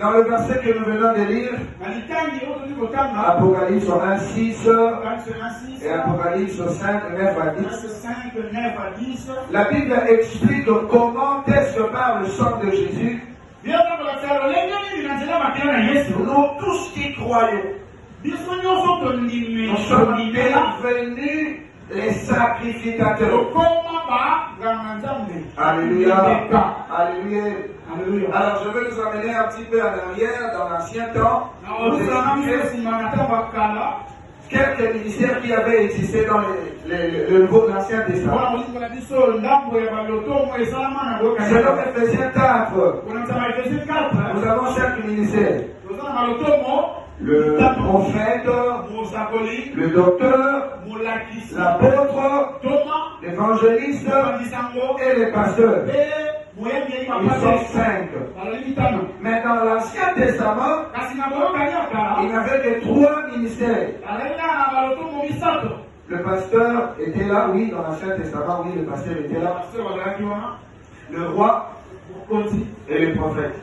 Dans le verset que nous venons de lire, Apocalypse 1, 6 et Apocalypse 5, 9 à 10, la Bible explique comment est-ce que par le sang de Jésus, nous tous qui croyons, nous sommes devenus les sacrificateurs. Alléluia. Alléluia. Alors je vais nous amener un petit peu en arrière dans l'ancien temps. Quelques ministères qui avaient existé dans le Nouveau-Ancien Testament. Selon Ephésiens 4, nous avons 5 ministères. Le prophète, le docteur, l'apôtre, l'évangéliste et les pasteurs. Ils sont 5. Mais dans l'Ancien Testament, il n'y avait que 3 ministères. Le pasteur était là, oui, dans l'Ancien Testament, oui, le pasteur était là. Le roi et les prophètes.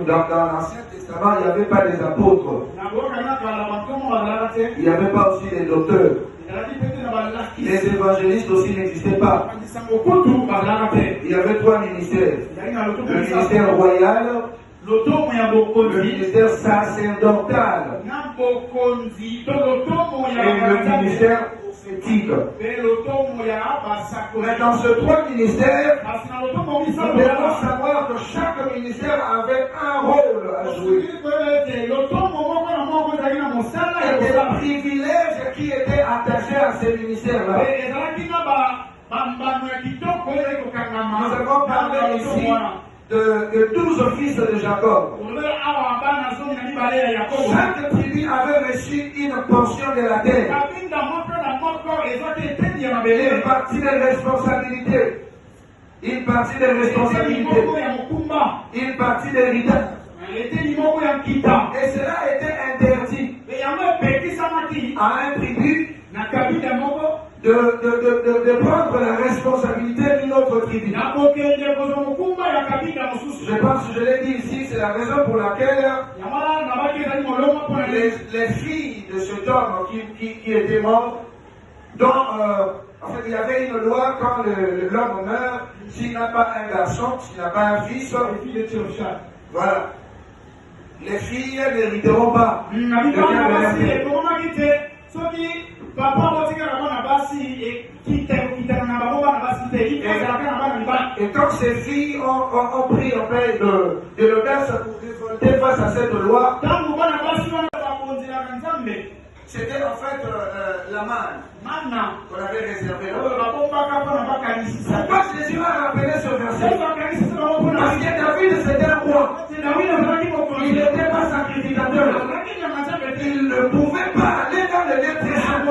Dans l'Ancien Testament, il n'y avait pas des apôtres. Il n'y avait pas aussi des docteurs. Les évangélistes aussi n'existaient pas. Il y avait 3 ministères. Le ministère royal, le ministère sacerdotal et le ministère prophétique. Mais dans ce 3 ministères, nous devons savoir que chaque ministère avait un rôle à jouer. Et des privilèges qui étaient attachés à ces ministères-là. Nous avons parlé ici de 12 fils de Jacob. Chaque tribu avait reçu une portion de la terre. Une partie des responsabilités. Une partie des responsabilités. Une partie des héritage. Et cela était interdit à un tribu de prendre la responsabilité d'une autre tribu. Je pense que je l'ai dit ici, c'est la raison pour laquelle les filles de cet homme qui était mort, dont en fait il y avait une loi quand l'homme meurt, s'il n'a pas un garçon, s'il n'a pas un fils, voilà. Les filles n'hériteront pas. Et quand ces filles ont pris en fait de l'audace pour révolter face à cette loi, c'était en fait la manne qu'on avait réservée là. Pourquoi Jésus a rappelé ce verset? Parce que David c'était un roi. Il n'était pas sacrificateur. Il ne pouvait pas aller dans le lieu très saint.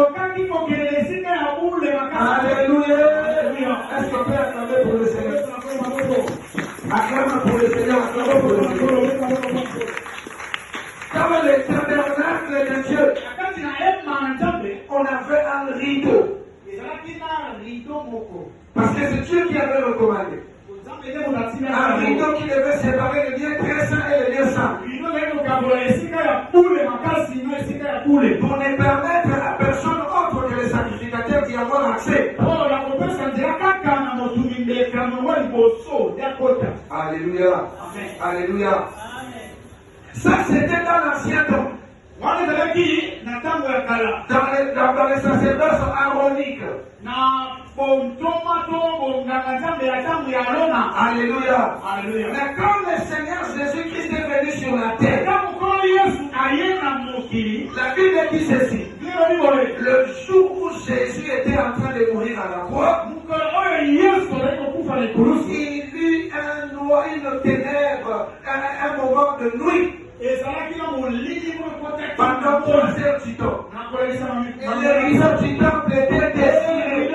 Alléluia. Est-ce qu'on peut acclamer pour le Seigneur? Acclame pour le Seigneur. Acclame pour le Seigneur. Dans le tabernacle de Dieu, on avait un rideau. Parce que c'est Dieu qui avait recommandé. Un rideau qui devait séparer le lieu très saint et le lieu saint. Pour ne permettre à personne autre que les sacrificateurs d'y avoir accès. Alléluia. Alléluia. Ça c'était dans l'ancien temps. Dans les sacerdoces aroniques. Alléluia. Mais quand le Seigneur Jésus-Christ est venu sur la terre, la Bible dit ceci. Le jour où Jésus était en train de mourir à la croix, il eut une ténèbre, un moment de nuit. Pendant 3 heures du temps. Et le rideau du temple était désiré.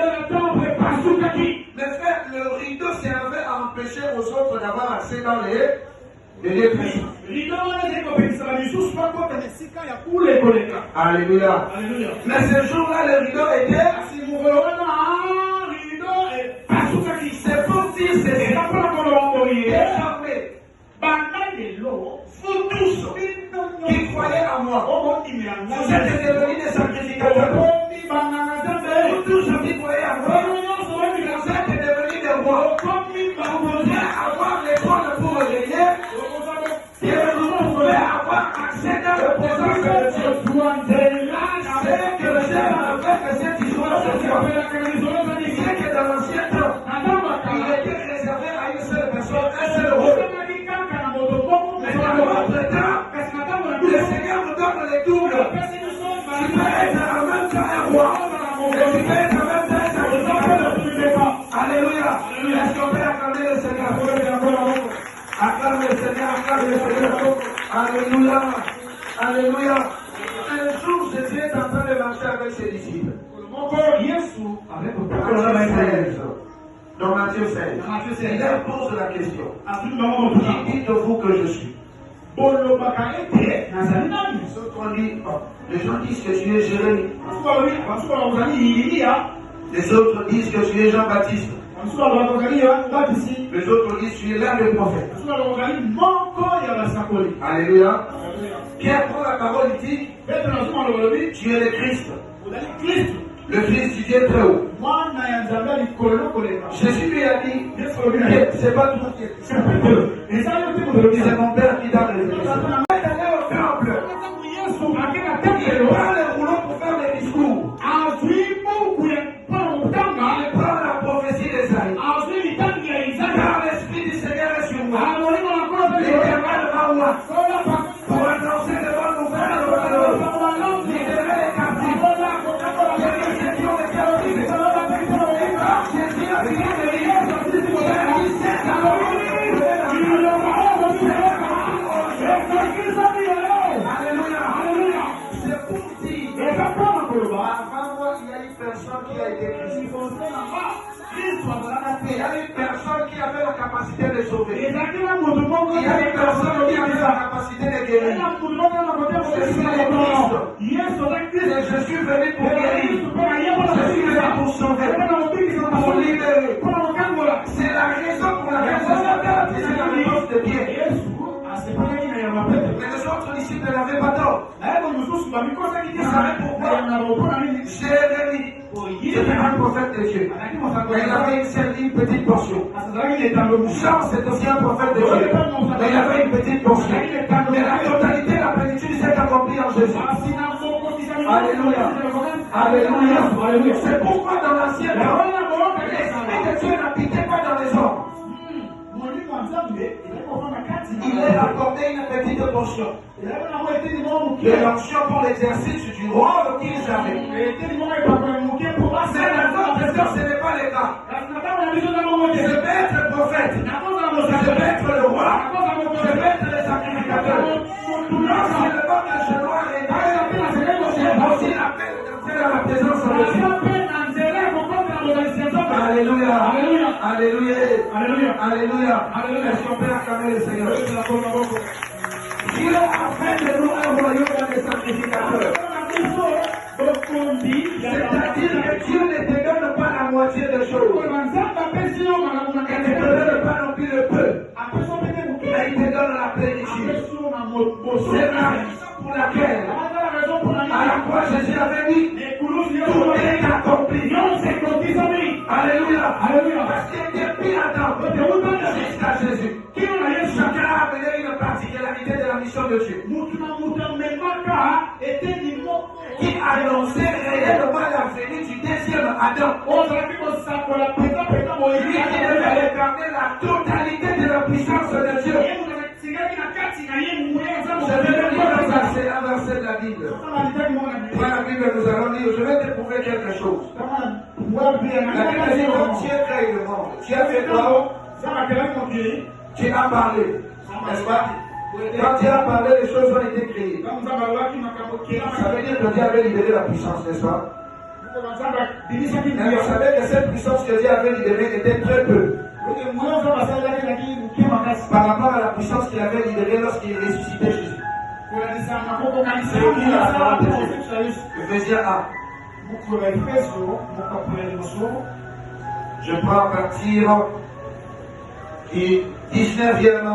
Mais frère, le rideau servait à empêcher aux autres d'avoir accès dans les lieux précis. Alléluia. Mais ce jour-là, le rideau était. C'est pour dire c'est désormais. vous tous qui croyez en moi, vous êtes devenus des sacrificateurs. Vous tous qui croyez en moi, vous êtes devenus des rois. Vous pouvez avoir l'école pour régner et vous pouvez avoir accès dans le présence de Dieu. C'est que le Seigneur a fait que cette histoire se fasse. C'est que dans l'ancien temps, il était réservé à une seule personne, un seul rôle. Mais dans notre temps, le Seigneur nous donne les doubles. Tu peux être en même temps un roi. Et tu peux être en même temps un sacrificateur. Alléluia. Est-ce qu'on peut acclamer le Seigneur? Acclame le Seigneur, acclame le Seigneur. Alléluia. Alléluia. Un jour, Jésus est en train de marcher avec ses disciples. Dans Matthieu 16. Il leur pose la question. Qui dites-vous que je suis? Les gens disent que tu es Jérémie. Les autres disent que tu es Jean-Baptiste. Les autres disent que tu es l'un des prophètes. Alléluia. Pierre prend la parole et dit, tu es le Christ. Le Fils du Dieu très haut. Jésus lui a dit, c'est pas tout. C'est mon Père qui donne les élections. Il prend le rouleau pour faire les discours. Il prend la prophétie d'Esaïe. Car l'Esprit du Seigneur est sur moi. L'Éternel devant moi. Pour annoncer de bonnes nouvelles aux malheureux. Libérer les captifs. Jésus a fini de Alléluia. C'est pour dire. Avant moi, il y a une personne qui a été crucifiée. Il y a une personne qui avait la capacité de sauver. Il y a une personne qui avait la capacité de guérir. Je suis le Christ. Je suis venu pour guérir. Je suis venu pour sauver. Pour libérer. C'est la raison pour laquelle je suis baptisé dans le nom de Dieu. Mais les autres disciples n'avaient pas tort. Ils savaient pourquoi. Jérémie. C'était un prophète de Dieu. Mais il avait une petite portion. Jean, c'est aussi un prophète de Dieu. Mais il avait une petite portion. Mais la totalité, la plénitude s'est accomplie en Jésus. Alléluia. Alléluia. C'est pourquoi dans l'ancien temps, l'Esprit de Dieu n'habitait pas dans les hommes. Il leur accordé une petite portion de l'onction pour l'exercice du rôle qu'ils avaient. Mais dans notre temps, ce n'est pas le cas. Je vais être prophète. Je vais être le roi. Je vais être le sacrificateur. Non seulement que je dois régner, j'ai aussi l'appel d'entrer dans la présence de Dieu. Alléluia. Alléluia. Alléluia. Est-ce qu'on peut acclamer le Seigneur? Il est afin de nous un royaume des sacrificateurs. C'est-à-dire que Dieu ne te donne pas la moitié des choses. Il ne te donne pas non plus le peu. Mais il te donne la plénitude. C'est la raison pour laquelle, à la croix, Jésus avait dit, tout est accompli. Alléluia. Parce que depuis Adam, jusqu'à Jésus, chacun a amené une particularité de la mission de Dieu. Qui annonçait réellement la venue du deuxième Adam. Lui qui devait incarner la totalité de la puissance de Dieu. Je vais le dire un verset de la Bible. Dans la Bible, nous allons dire, je vais te prouver quelque chose. La Bible dit, quand Dieu crée le monde, tu as fait quoi? Tu as parlé, n'est-ce pas? Quand Dieu a parlé, les choses ont été créées. Ça veut dire que Dieu avait libéré la puissance, n'est-ce pas? Mais vous savez que cette puissance que Dieu avait libérée était très peu par rapport à la puissance qu'il avait libérée lorsqu'il ressuscitait Jésus. Ephésiens 1. Je prends à partir du 19e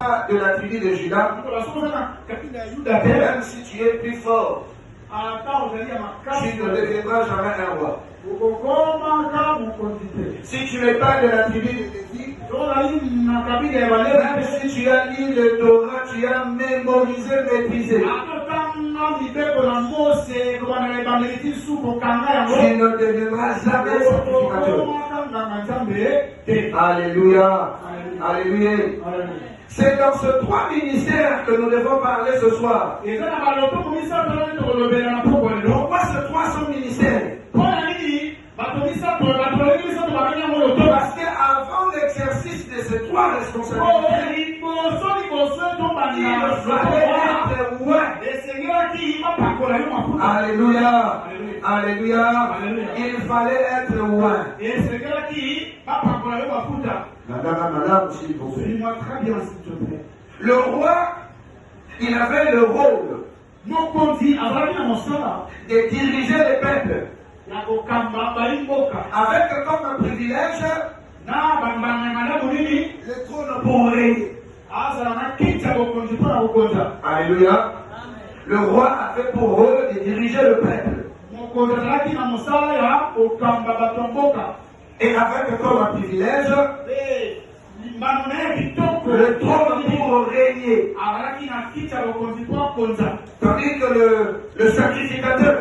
De la tribu de Judas, même si tu es plus fort, tu ne deviendras jamais un roi. Si tu n'es pas de la tribu de Lévi, même si tu as lu le Torah, tu as mémorisé, maîtrisé, tu ne deviendras jamais sacrificateur. Alléluia. Alléluia. C'est dans ces trois ministères que nous devons parler ce soir. Pourquoi ces trois sont ministères? Parce qu'avant l'exercice de ces trois responsabilités, il fallait être loin. Alléluia. Alléluia. Il fallait être loin. Madame, s'il vous plaît. Le roi, il avait le rôle de diriger le peuple. Avec comme privilège le trône pour régner. Alléluia. Le roi avait pour rôle de diriger le peuple. Et avec comme privilège le trône pour régner. Tandis que le sacrificateur,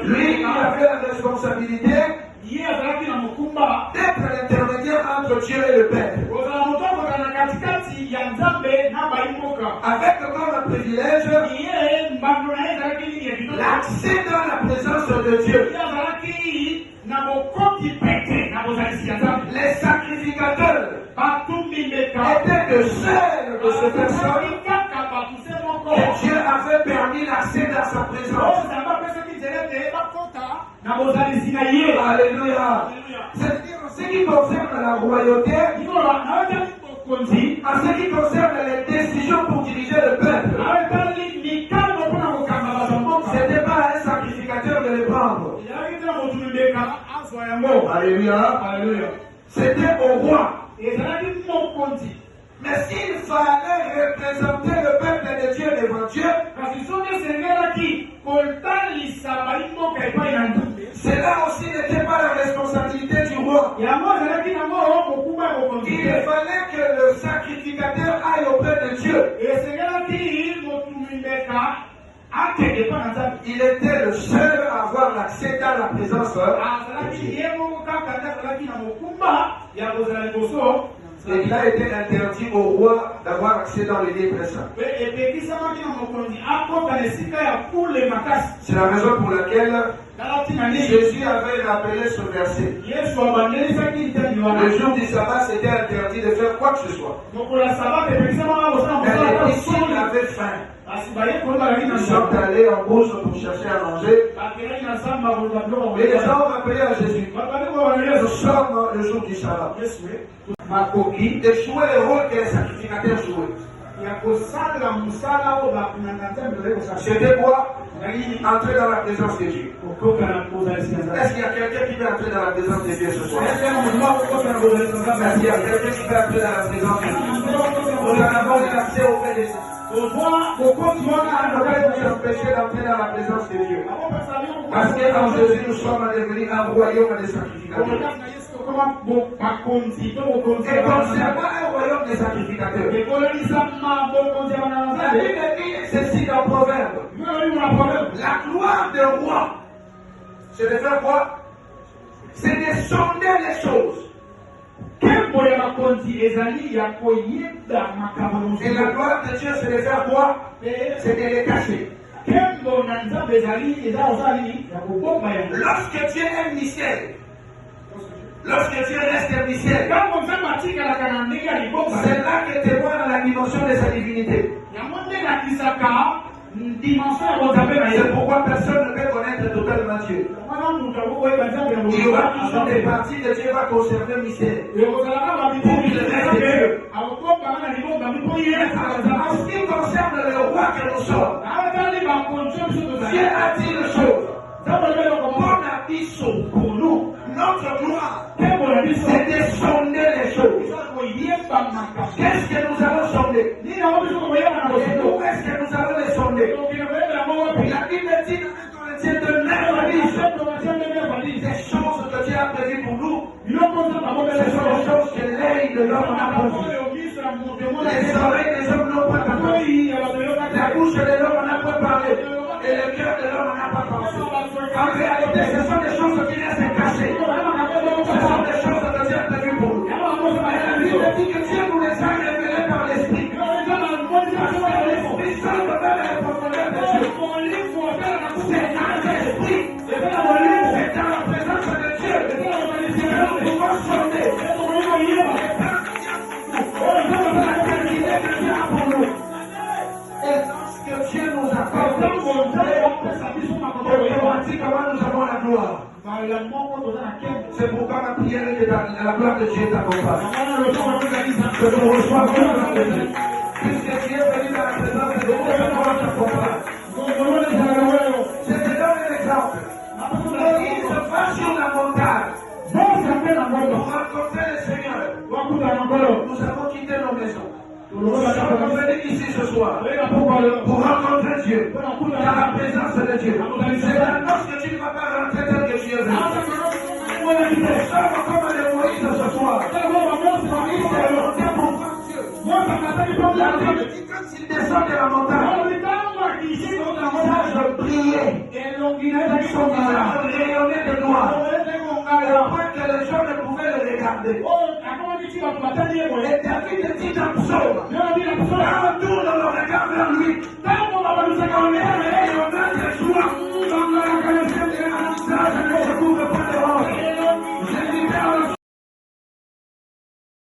lui, il avait la responsabilité d'être l'intermédiaire entre Dieu et le peuple. Avec comme privilège l'accès dans la présence de Dieu. Les sacrificateurs étaient de seuls de ces personnes et Dieu avait permis l'accès dans sa présence. Alléluia. C'est-à-dire en ce qui concerne la royauté, en ce qui concerne les décisions pour diriger le peuple, ce n'était pas à un sacrificateur de les prendre. Alléluia. C'était au roi. Mais s'il fallait représenter le peuple de Dieu devant Dieu, cela aussi n'était pas la responsabilité du roi. Il fallait que le sacrificateur aille auprès de Dieu. Il était le seul à avoir l'accès dans la présence de Dieu. Et il a été interdit au roi d'avoir accès dans les lieux très saints. C'est la raison pour laquelle Jésus avait rappelé ce verset. Le jour du sabbat, c'était interdit de faire quoi que ce soit. Mais les disciples avaient faim. Ils sont allés en bourse pour chercher à manger. Et les gens ont rappelé à Jésus. Nous sommes le jour du sabbat. De jouer le rôle que les sacrificateurs jouaient. C'était quoi? Entrer dans la présence de Dieu. Est-ce qu'il y a quelqu'un qui veut entrer dans la présence de Dieu ce soir? Est-ce qu'il y a quelqu'un qui veut entrer dans la présence de Dieu? Nous avons l'accès au fait de ça. Pourquoi tu vas nous empêcher d'entrer dans la présence de Dieu? Parce qu'en Jésus, nous sommes devenus un royaume de sacrificateurs. Et concernant un royaume de sacrificateurs, la Bible dit ceci dans Proverbe. La gloire de roi, c'est de faire quoi? C'est de sonder les choses. Et la gloire de Dieu, c'est de faire quoi? C'est de les cacher. Lorsque Dieu est un mystère, lorsque Dieu reste un mystère, c'est là que tu vois dans la dimension de sa divinité. C'est pourquoi personne ne peut connaître totalement Dieu. Il y aura toujours des parties de Dieu va conserver le mystère. Pour qu'il reste Dieu. En ce qui concerne le roi que nous sommes, Dieu a dit une chose. Bon abisso pour nous, notre gloire, c'est de sonder les choses. Qu'est-ce que allons sonder. Et où est-ce que nous allons les sonder? La Bible dit dans 1 Corinthiens de 9 des choses que Dieu a prévues pour nous. Ce sont les choses que l'œil de l'homme n'a pas vues. Les oreilles des hommes n'ont pas entendu. La bouche de l'homme n'a pas parlé. Et le cœur de l'homme n'a pas pensé. En réalité, ce sont des choses qui restent cachées. Ce sont des choses que Dieu a prévues pour nous. Et la Bible dit que Dieu nous les a révélées par l'Esprit. L'Esprit seul peut faire les profondeurs de Dieu. C'est dans l'Esprit. C'est dans la présence de Dieu. Nous pouvons sonder. Et lorsque Dieu nous accorde automatiquement nous avons la gloire. C'est pourquoi ma prière est la gloire de Dieu t'accompagne. Que nous reçoivons la gloire de Dieu. Puisque Dieu est venu dans la présence de Dieu, la gloire t'accompagne. Je te donne un exemple. Moïse va sur la montagne pour rencontrer le Seigneur. Nous avons quitté nos maisons. Nous sommes venus ici ce soir pour rencontrer Dieu, dans la présence de Dieu. C'est là lorsque tu ne vas pas rentrer tel que tu es venu. Nous sommes comme les Moïse ce soir. Moïse est monté pour voir Dieu. La Bible dit quand il descend de la montagne, je brillais. Son visage rayonnait de gloire. Au point que les gens ne pouvaient le regarder. Et David dit dans Psaume, quand on tourne le regard vers lui, on est rayonnant de joie, comme la connaissance de la visage ne se couvre pas de honte.